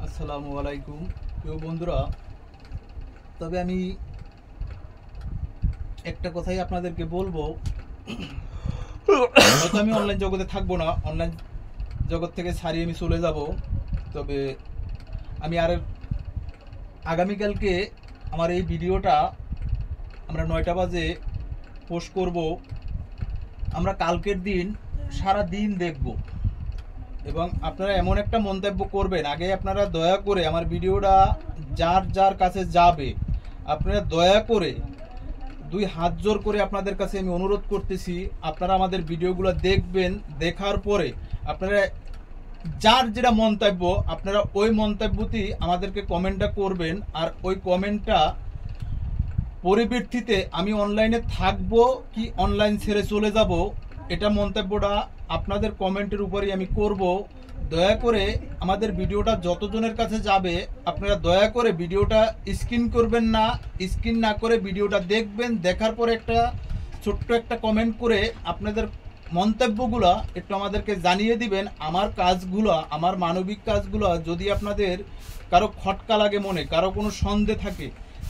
আসসালামু আলাইকুম প্রিয় বন্ধুরা। তবে আমি একটা কথাই আপনাদেরকে বলবো, হয়তো আমি অনলাইন জগতে থাকবো না, অনলাইন জগৎ থেকে ছাড়িয়ে আমি চলে যাব। তবে আমি আগামীকালকে আমার এই ভিডিওটা আমরা 9টা বাজে পোস্ট করব। আমরা কালকের দিন সারা দিন দেখব এবং আপনারা এমন একটা মন্তব্য করবেন। আগে আপনারা দয়া করে আমার ভিডিওটা যার যার কাছে যাবে, আপনারা দয়া করে 2 হাত জোর করে আপনাদের কাছে আমি অনুরোধ করতেছি, আপনারা আমাদের ভিডিওগুলো দেখবেন। দেখার পরে আপনারা যার যেটা মন্তব্য, আপনারা ওই মন্তব্যতেই আমাদেরকে কমেন্টটা করবেন। আর ওই কমেন্টটা পরিবর্তিতে আমি অনলাইনে থাকবো কি অনলাইন ছেড়ে চলে যাব, এটা মন্তব্যটা আপনাদের কমেন্টের উপরেই আমি করব। দয়া করে আমাদের ভিডিওটা যতজনের কাছে যাবে, আপনারা দয়া করে ভিডিওটা স্ক্রিন করবেন না, স্ক্রিন না করে ভিডিওটা দেখবেন। দেখার পরে একটা ছোট্ট একটা কমেন্ট করে আপনাদের মন্তব্যগুলো একটু আমাদেরকে জানিয়ে দিবেন। আমার কাজগুলো, আমার মানবিক কাজগুলো যদি আপনাদের কারো খটকা লাগে, মনে কারো কোনো সন্দেহ থাকে,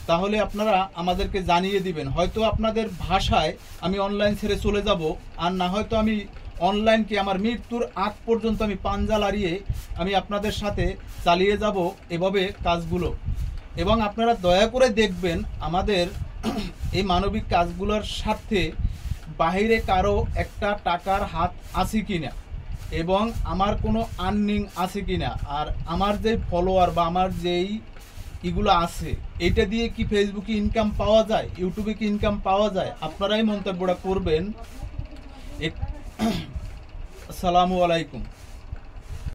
তাহলে আপনারা আমাদেরকে জানিয়ে দিবেন। হয়তো আপনাদের ভাষায় আমি অনলাইন ছেড়ে চলে যাব, আর না হয়তো আমি অনলাইনকে আমার মৃত্যুর আগ পর্যন্ত আমি পাঞ্জা লাড়িয়ে আমি আপনাদের সাথে চালিয়ে যাব এভাবে কাজগুলো। এবং আপনারা দয়া করে দেখবেন আমাদের এই মানবিক কাজগুলোর সাথে বাহিরে কারো একটা টাকার হাত আছে কিনা এবং আমার কোনো আর্নিং আছে কিনা, আর আমার যেই ফলোয়ার বা আমার যেই এগুলো আছে, এটা দিয়ে কি ফেসবুকে ইনকাম পাওয়া যায়, ইউটিউবে কি ইনকাম পাওয়া যায়, আপনারাই মন্তব্যটা করবেন। আসসালামু আলাইকুম।